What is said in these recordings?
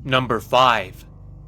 Number 5.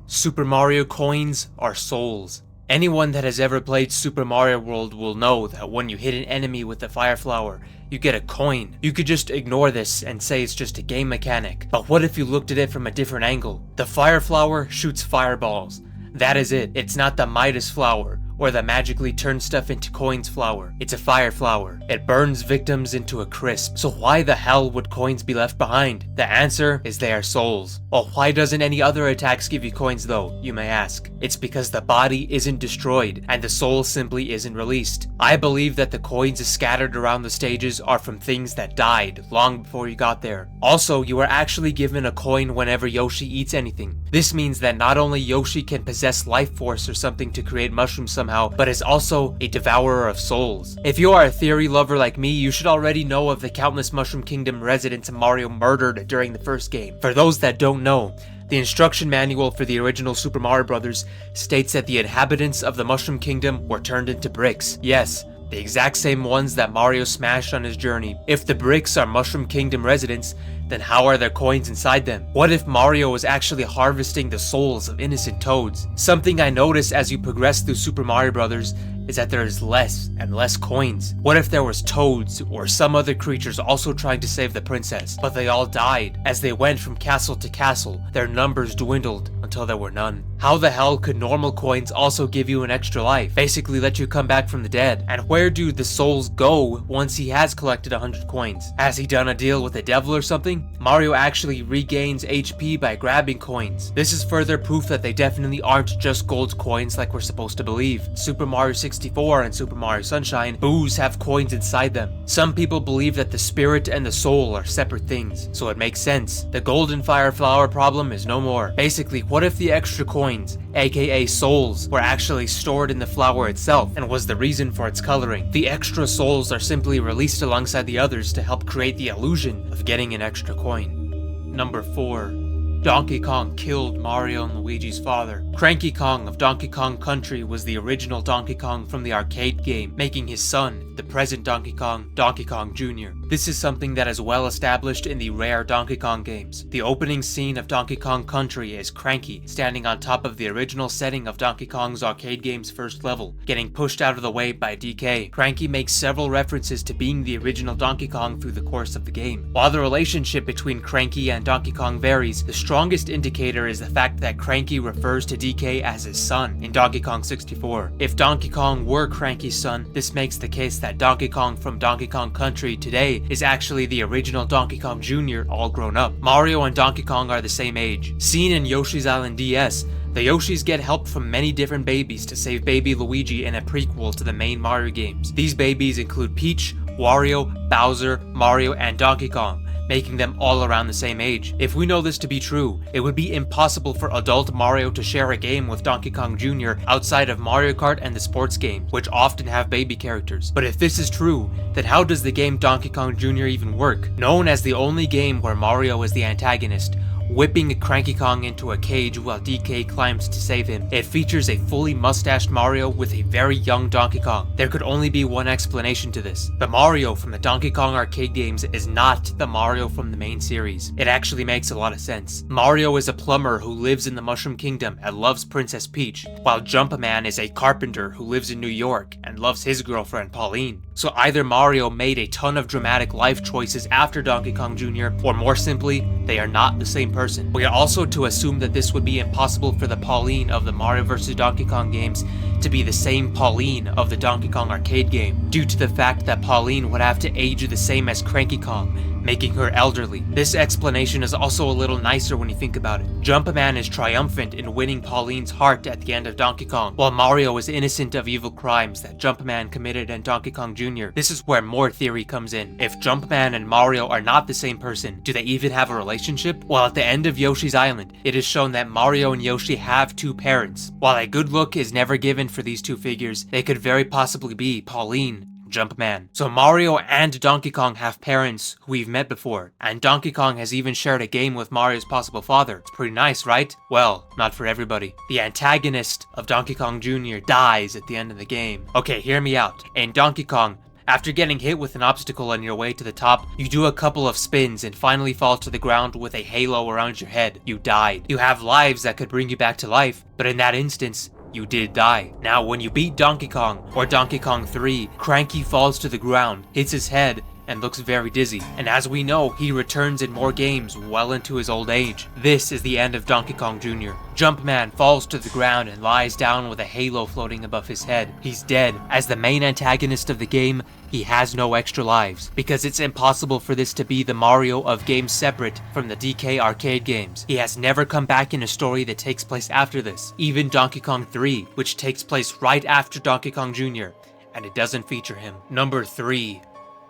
Super Mario coins are souls. Anyone that has ever played Super Mario World will know that when you hit an enemy with the fire flower, you get a coin. You could just ignore this and say it's just a game mechanic, but what if you looked at it from a different angle? The fire flower shoots fireballs. That is it. It's not the Midas flower, or the magically turn stuff into coins flower. It's a fire flower. It burns victims into a crisp. So why the hell would coins be left behind? The answer is they are souls. Well, why doesn't any other attacks give you coins though, you may ask? It's because the body isn't destroyed, and the soul simply isn't released. I believe that the coins scattered around the stages are from things that died long before you got there. Also, you are actually given a coin whenever Yoshi eats anything. This means that not only Yoshi can possess life force or something to create mushrooms somehow, but is also a devourer of souls. If you are a theory lover like me, you should already know of the countless Mushroom Kingdom residents Mario murdered during the first game. For those that don't know, the instruction manual for the original Super Mario Bros. States that the inhabitants of the Mushroom Kingdom were turned into bricks. Yes, the exact same ones that Mario smashed on his journey. If the bricks are Mushroom Kingdom residents, then how are there coins inside them? What if Mario was actually harvesting the souls of innocent toads? Something I noticed as you progress through Super Mario Bros. Is that there is less and less coins. What if there was toads or some other creatures also trying to save the princess, but they all died? As they went from castle to castle, their numbers dwindled until there were none. How the hell could normal coins also give you an extra life? Basically let you come back from the dead. And where do the souls go once he has collected 100 coins? Has he done a deal with the devil or something? Mario actually regains HP by grabbing coins. This is further proof that they definitely aren't just gold coins like we're supposed to believe. Super Mario 64 and Super Mario Sunshine, boos have coins inside them. Some people believe that the spirit and the soul are separate things, so it makes sense. The golden fire flower problem is no more. Basically, what if the extra coins, aka souls, were actually stored in the flower itself and was the reason for its coloring? The extra souls are simply released alongside the others to help create the illusion of getting an extra coin. Number 4. Donkey Kong killed Mario and Luigi's father. Cranky Kong of Donkey Kong Country was the original Donkey Kong from the arcade game, making his son, the present Donkey Kong Jr. This is something that is well established in the rare Donkey Kong games. The opening scene of Donkey Kong Country is Cranky standing on top of the original setting of Donkey Kong's arcade game's first level, getting pushed out of the way by DK. Cranky makes several references to being the original Donkey Kong through the course of the game. While the relationship between Cranky and Donkey Kong varies, the strongest indicator is the fact that Cranky refers to DK as his son in Donkey Kong 64. If Donkey Kong were Cranky's son, this makes the case that Donkey Kong from Donkey Kong Country today is actually the original Donkey Kong Jr. all grown up. Mario and Donkey Kong are the same age. Seen in Yoshi's Island DS, the Yoshis get help from many different babies to save baby Luigi in a prequel to the main Mario games. These babies include Peach, Wario, Bowser, Mario, and Donkey Kong, making them all around the same age. If we know this to be true, it would be impossible for adult Mario to share a game with Donkey Kong Jr. outside of Mario Kart and the sports games, which often have baby characters. But if this is true, then how does the game Donkey Kong Jr. even work? Known as the only game where Mario is the antagonist, whipping Cranky Kong into a cage while DK climbs to save him, it features a fully mustached Mario with a very young Donkey Kong. There could only be one explanation to this. The Mario from the Donkey Kong arcade games is not the Mario from the main series. It actually makes a lot of sense. Mario is a plumber who lives in the Mushroom Kingdom and loves Princess Peach, while Jumpman is a carpenter who lives in New York and loves his girlfriend Pauline. So either Mario made a ton of dramatic life choices after Donkey Kong Jr., or more simply, they are not the same person. We are also to assume that this would be impossible for the Pauline of the Mario vs. Donkey Kong games to be the same Pauline of the Donkey Kong arcade game, due to the fact that Pauline would have to age the same as Cranky Kong, making her elderly. This explanation is also a little nicer when you think about it. Jumpman is triumphant in winning Pauline's heart at the end of Donkey Kong, while Mario is innocent of evil crimes that Jumpman committed in Donkey Kong Jr. This is where more theory comes in. If Jumpman and Mario are not the same person, do they even have a relationship? Well, at the end of Yoshi's Island, it is shown that Mario and Yoshi have two parents. While a good look is never given for these two figures, they could very possibly be Pauline and Jumpman. So Mario and Donkey Kong have parents who we've met before, and Donkey Kong has even shared a game with Mario's possible father. It's pretty nice, right? Well, not for everybody. The antagonist of Donkey Kong Jr. dies at the end of the game. Okay, hear me out. In Donkey Kong, After getting hit with an obstacle on your way to the top, you do a couple of spins and finally fall to the ground with a halo around your head. You died. You have lives that could bring you back to life, but in that instance, you did die. Now, when you beat Donkey Kong, or Donkey Kong 3, Cranky falls to the ground, hits his head, and looks very dizzy. And as we know, he returns in more games well into his old age. This is the end of Donkey Kong Jr. Jumpman falls to the ground and lies down with a halo floating above his head. He's dead. As the main antagonist of the game, he has no extra lives, because it's impossible for this to be the Mario of games separate from the DK arcade games. He has never come back in a story that takes place after this. Even Donkey Kong 3, which takes place right after Donkey Kong Jr., and it doesn't feature him. Number 3.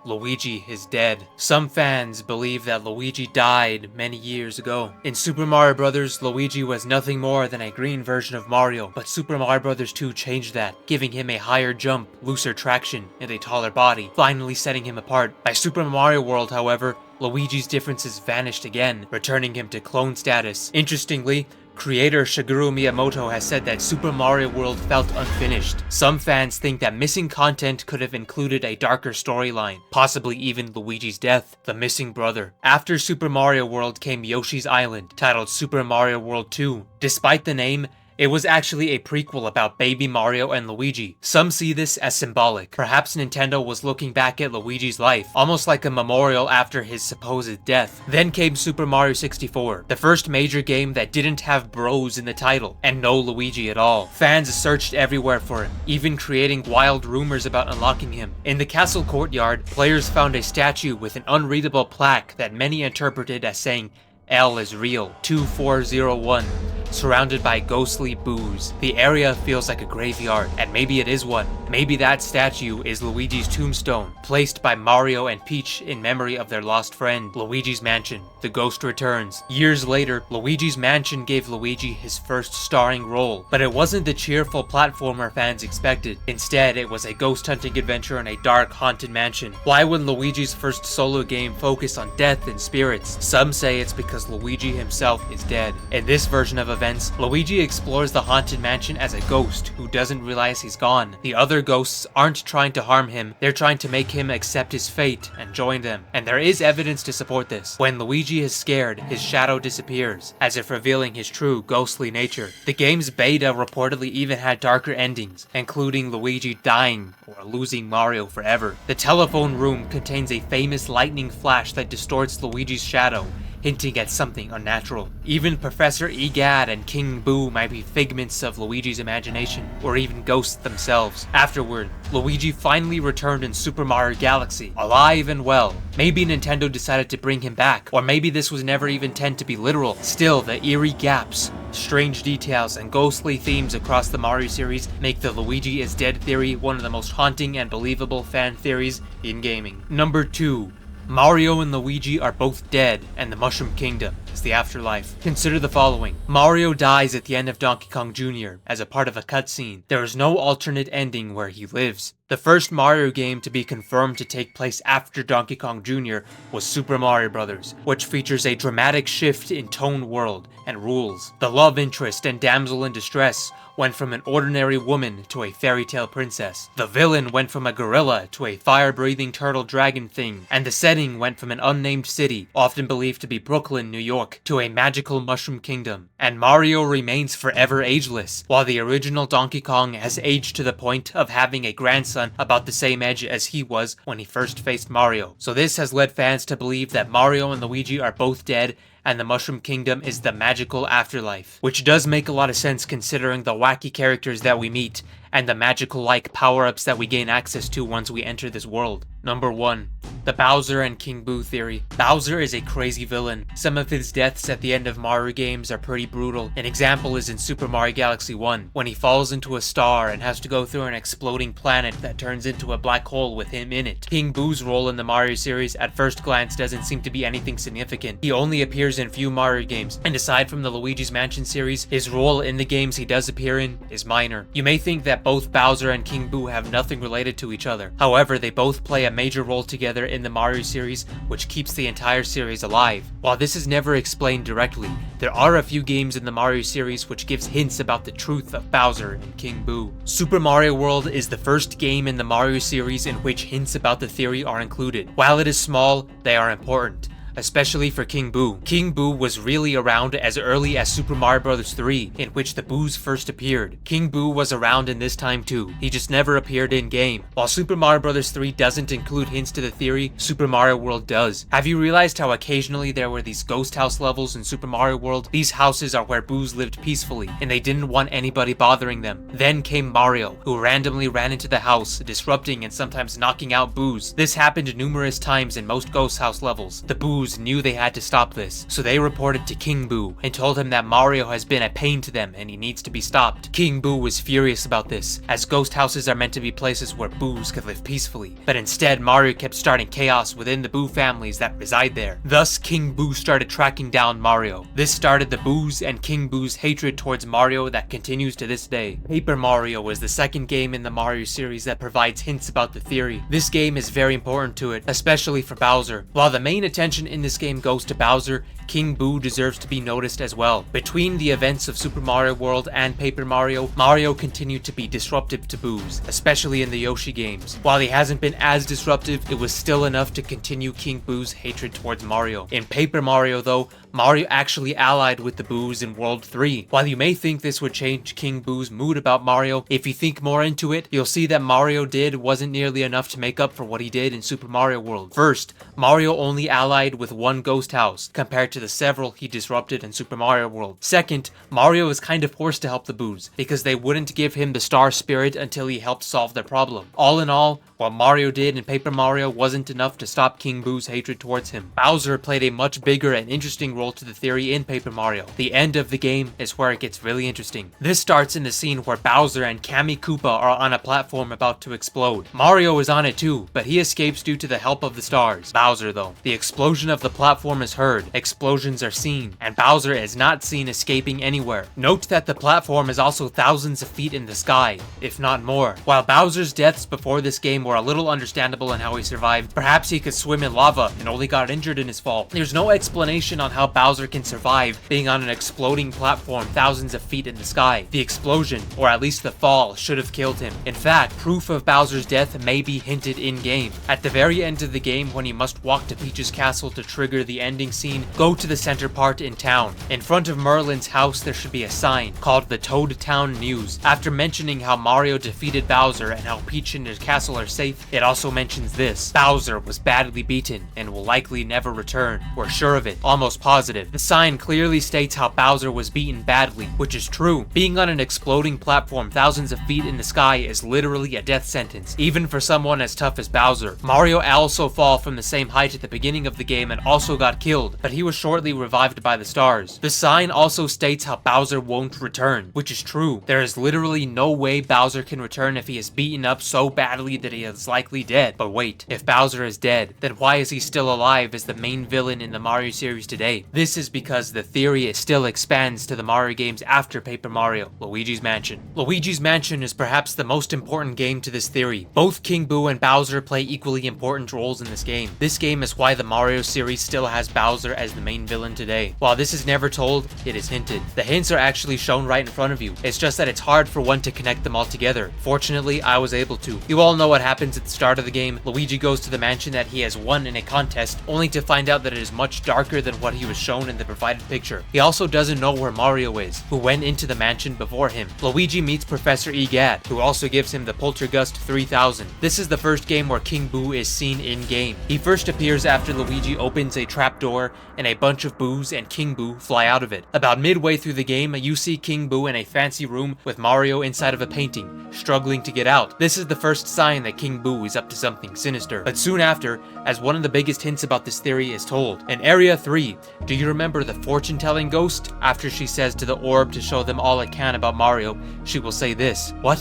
Luigi is dead. Some fans believe that Luigi died many years ago. In Super Mario Bros., Luigi was nothing more than a green version of Mario, but Super Mario Bros. 2 changed that, giving him a higher jump, looser traction, and a taller body, finally setting him apart. By Super Mario World, however, Luigi's differences vanished again, returning him to clone status. Interestingly, creator Shigeru Miyamoto has said that Super Mario World felt unfinished. Some fans think that missing content could have included a darker storyline, possibly even Luigi's death, the missing brother. After Super Mario World came Yoshi's Island, titled Super Mario World 2. Despite the name, it was actually a prequel about baby Mario and Luigi. Some see this as symbolic. Perhaps Nintendo was looking back at Luigi's life, almost like a memorial after his supposed death. Then came Super Mario 64, the first major game that didn't have bros in the title, and no Luigi at all. Fans searched everywhere for him, even creating wild rumors about unlocking him. In the castle courtyard, players found a statue with an unreadable plaque that many interpreted as saying, "L is real, 2401. Surrounded by ghostly boos. The area feels like a graveyard, and maybe it is one. Maybe that statue is Luigi's tombstone, placed by Mario and Peach in memory of their lost friend. Luigi's Mansion. The ghost returns. Years later, Luigi's Mansion gave Luigi his first starring role, but it wasn't the cheerful platformer fans expected. Instead, it was a ghost hunting adventure in a dark, haunted mansion. Why would Luigi's first solo game focus on death and spirits? Some say it's because Luigi himself is dead. In this version of events, Luigi explores the haunted mansion as a ghost who doesn't realize he's gone. The other ghosts aren't trying to harm him, they're trying to make him accept his fate and join them. And there is evidence to support this. When Luigi is scared, his shadow disappears, as if revealing his true ghostly nature. The game's beta reportedly even had darker endings, including Luigi dying or losing Mario forever. The telephone room contains a famous lightning flash that distorts Luigi's shadow, hinting at something unnatural. Even Professor Egad and King Boo might be figments of Luigi's imagination, or even ghosts themselves. Afterward, Luigi finally returned in Super Mario Galaxy, alive and well. Maybe Nintendo decided to bring him back, or maybe this was never even intended to be literal. Still, the eerie gaps, strange details, and ghostly themes across the Mario series make the Luigi is dead theory one of the most haunting and believable fan theories in gaming. Number 2. Mario and Luigi are both dead, and the Mushroom Kingdom is the afterlife. Consider the following. Mario dies at the end of Donkey Kong Jr. as a part of a cutscene. There is no alternate ending where he lives. The first Mario game to be confirmed to take place after Donkey Kong Jr. was Super Mario Bros., which features a dramatic shift in tone, world, and rules. The love interest and damsel in distress went from an ordinary woman to a fairy tale princess. The villain went from a gorilla to a fire-breathing turtle dragon thing, and the setting went from an unnamed city, often believed to be Brooklyn, New York, to a magical Mushroom Kingdom. And Mario remains forever ageless, while the original Donkey Kong has aged to the point of having a grandson about the same age as he was when he first faced Mario. So this has led fans to believe that Mario and Luigi are both dead, and the Mushroom Kingdom is the magical afterlife. Which does make a lot of sense considering the wacky characters that we meet, and the magical-like power-ups that we gain access to once we enter this world. Number 1. The Bowser and King Boo theory. Bowser is a crazy villain. Some of his deaths at the end of Mario games are pretty brutal. An example is in Super Mario Galaxy 1, when he falls into a star and has to go through an exploding planet that turns into a black hole with him in it. King Boo's role in the Mario series at first glance doesn't seem to be anything significant. He only appears in few Mario games, and aside from the Luigi's Mansion series, his role in the games he does appear in is minor. You may think that both Bowser and King Boo have nothing related to each other. However, they both play a major role together in the Mario series, which keeps the entire series alive. While this is never explained directly, there are a few games in the Mario series which gives hints about the truth of Bowser and King Boo. Super Mario World is the first game in the Mario series in which hints about the theory are included. While it is small, they are important, especially for King Boo. King Boo was really around as early as Super Mario Bros. 3, in which the Boos first appeared. King Boo was around in this time too, he just never appeared in-game. While Super Mario Bros. 3 doesn't include hints to the theory, Super Mario World does. Have you realized how occasionally there were these ghost house levels in Super Mario World? These houses are where Boos lived peacefully, and they didn't want anybody bothering them. Then came Mario, who randomly ran into the house, disrupting and sometimes knocking out Boos. This happened numerous times in most ghost house levels. The Boos knew they had to stop this, so they reported to King Boo and told him that Mario has been a pain to them and he needs to be stopped. King Boo was furious about this, as ghost houses are meant to be places where Boos could live peacefully, but instead Mario kept starting chaos within the Boo families that reside there. Thus, King Boo started tracking down Mario. This started the Boos and King Boo's hatred towards Mario that continues to this day. Paper Mario is the second game in the Mario series that provides hints about the theory. This game is very important to it, especially for Bowser. While the main attention in this game goes to Bowser, King Boo deserves to be noticed as well. Between the events of Super Mario World and Paper Mario, Mario continued to be disruptive to Boos, especially in the Yoshi games. While he hasn't been as disruptive, it was still enough to continue King Boo's hatred towards Mario. In Paper Mario though, Mario actually allied with the Boos in World 3. While you may think this would change King Boo's mood about Mario, if you think more into it, you'll see that Mario did wasn't nearly enough to make up for what he did in Super Mario World. First, Mario only allied with one ghost house, compared to the several he disrupted in Super Mario World. Second, Mario was kind of forced to help the Boos, because they wouldn't give him the Star Spirit until he helped solve their problem. All in all, what Mario did in Paper Mario wasn't enough to stop King Boo's hatred towards him. Bowser played a much bigger and interesting role to the theory in Paper Mario. The end of the game is where it gets really interesting. This starts in the scene where Bowser and Kammy Koopa are on a platform about to explode. Mario is on it too, but he escapes due to the help of the stars. Bowser though. The explosion of the platform is heard, explosions are seen, and Bowser is not seen escaping anywhere. Note that the platform is also thousands of feet in the sky, if not more. While Bowser's deaths before this game were a little understandable in how he survived, perhaps he could swim in lava and only got injured in his fall. There's no explanation on how Bowser can survive being on an exploding platform thousands of feet in the sky. The explosion, or at least the fall, should have killed him. In fact, proof of Bowser's death may be hinted in-game. At the very end of the game, when you must walk to Peach's castle to trigger the ending scene, go to the center part in town. In front of Merlin's house there should be a sign called the Toad Town News. After mentioning how Mario defeated Bowser and how Peach and his castle are safe, it also mentions this: Bowser was badly beaten and will likely never return. We're sure of it, almost positive. The sign clearly states how Bowser was beaten badly, which is true. Being on an exploding platform thousands of feet in the sky is literally a death sentence, even for someone as tough as Bowser. Mario also fell from the same height at the beginning of the game and also got killed, but he was shortly revived by the stars. The sign also states how Bowser won't return, which is true. There is literally no way Bowser can return if he is beaten up so badly that he is likely dead. But wait, if Bowser is dead, then why is he still alive as the main villain in the Mario series today? This is because the theory still expands to the Mario games after Paper Mario, Luigi's Mansion. Luigi's Mansion is perhaps the most important game to this theory. Both King Boo and Bowser play equally important roles in this game. This game is why the Mario series still has Bowser as the main villain today. While this is never told, it is hinted. The hints are actually shown right in front of you. It's just that it's hard for one to connect them all together. Fortunately, I was able to. You all know what happens at the start of the game. Luigi goes to the mansion that he has won in a contest, only to find out that it is much darker than what he was shown in the provided picture. He also doesn't know where Mario is, who went into the mansion before him. Luigi meets Professor Egad, who also gives him the Poltergust 3000. This is the first game where King Boo is seen in-game. He first appears after Luigi opens a trapdoor, and a bunch of Boos and King Boo fly out of it. About midway through the game, you see King Boo in a fancy room with Mario inside of a painting, struggling to get out. This is the first sign that King Boo is up to something sinister. But soon after, as one of the biggest hints about this theory is told. In Area 3, do you remember the fortune-telling ghost? After she says to the orb to show them all it can about Mario, she will say this: "What?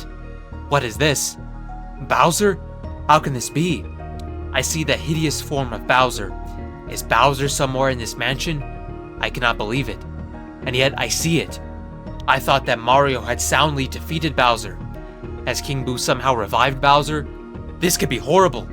What is this? Bowser? How can this be? I see the hideous form of Bowser. Is Bowser somewhere in this mansion? I cannot believe it. And yet I see it. I thought that Mario had soundly defeated Bowser. Has King Boo somehow revived Bowser? This could be horrible.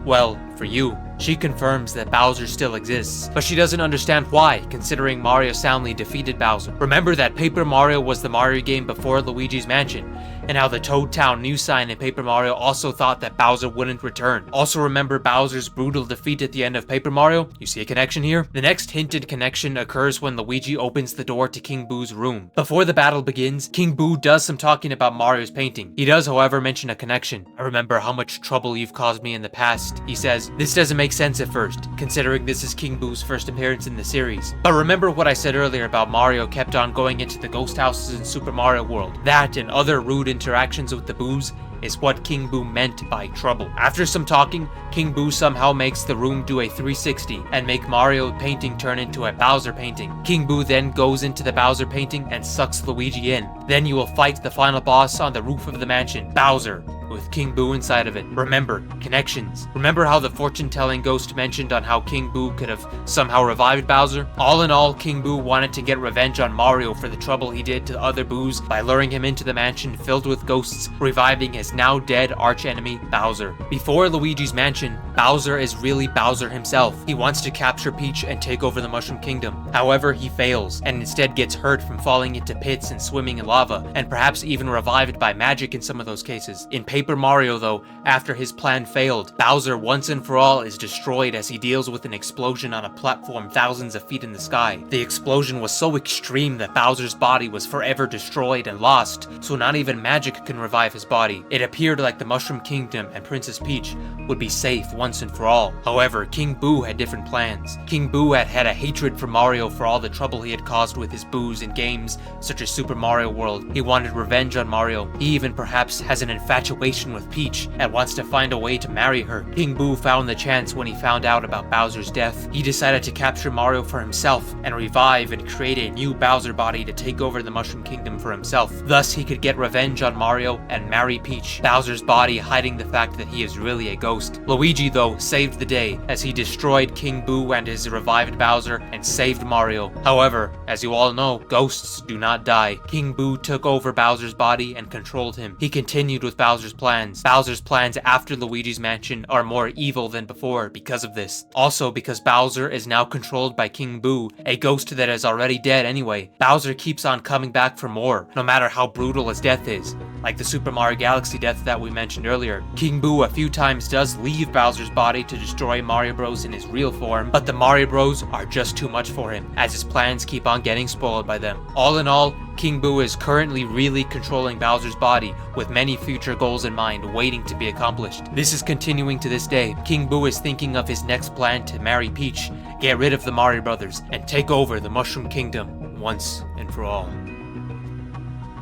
Well, for you. She confirms that Bowser still exists, but she doesn't understand why, considering Mario soundly defeated Bowser. Remember that Paper Mario was the Mario game before Luigi's Mansion, and how the Toad Town news sign in Paper Mario also thought that Bowser wouldn't return. Also remember Bowser's brutal defeat at the end of Paper Mario? You see a connection here? The next hinted connection occurs when Luigi opens the door to King Boo's room. Before the battle begins, King Boo does some talking about Mario's painting. He does, however, mention a connection. I remember how much trouble you've caused me in the past. He says, this doesn't make sense at first, considering this is King Boo's first appearance in the series. But remember what I said earlier about Mario kept on going into the ghost houses in Super Mario World. That and other rude interactions with the Boos is what King Boo meant by trouble. After some talking, King Boo somehow makes the room do a 360 and make Mario painting turn into a Bowser painting. King Boo then goes into the Bowser painting and sucks Luigi in. Then you will fight the final boss on the roof of the mansion, Bowser, with King Boo inside of it. Remember, connections. Remember how the fortune-telling ghost mentioned on how King Boo could have somehow revived Bowser? All in all, King Boo wanted to get revenge on Mario for the trouble he did to other Boos by luring him into the mansion filled with ghosts, reviving his now dead archenemy, Bowser. Before Luigi's Mansion, Bowser is really Bowser himself. He wants to capture Peach and take over the Mushroom Kingdom. However, he fails, and instead gets hurt from falling into pits and swimming in lava, and perhaps even revived by magic in some of those cases. In Paper Mario though, after his plan failed, Bowser once and for all is destroyed as he deals with an explosion on a platform thousands of feet in the sky. The explosion was so extreme that Bowser's body was forever destroyed and lost, so not even magic can revive his body. It appeared like the Mushroom Kingdom and Princess Peach would be safe once and for all. However, King Boo had different plans. King Boo had a hatred for Mario for all the trouble he had caused with his Boos in games such as Super Mario World. He wanted revenge on Mario. He even perhaps has an infatuation with Peach and wants to find a way to marry her. King Boo found the chance when he found out about Bowser's death. He decided to capture Mario for himself and revive and create a new Bowser body to take over the Mushroom Kingdom for himself. Thus, he could get revenge on Mario and marry Peach, Bowser's body hiding the fact that he is really a ghost. Luigi, though, saved the day as he destroyed King Boo and his revived Bowser and saved Mario. However, as you all know, ghosts do not die. King Boo took over Bowser's body and controlled him. He continued with Bowser's plans. Bowser's plans after Luigi's Mansion are more evil than before because of this. Also, because Bowser is now controlled by King Boo, a ghost that is already dead anyway. Bowser keeps on coming back for more, no matter how brutal his death is. Like the Super Mario Galaxy death that we mentioned earlier. King Boo a few times does leave Bowser's body to destroy Mario Bros in his real form, but the Mario Bros are just too much for him, as his plans keep on getting spoiled by them. All in all, King Boo is currently really controlling Bowser's body, with many future goals in mind waiting to be accomplished. This is continuing to this day. King Boo is thinking of his next plan to marry Peach, get rid of the Mario Brothers, and take over the Mushroom Kingdom once and for all.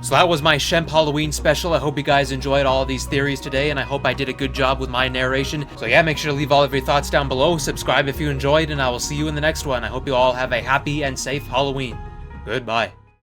So that was my Shemp Halloween special. I hope you guys enjoyed all of these theories today, and I hope I did a good job with my narration. So yeah, make sure to leave all of your thoughts down below, subscribe if you enjoyed, and I will see you in the next one. I hope you all have a happy and safe Halloween. Goodbye.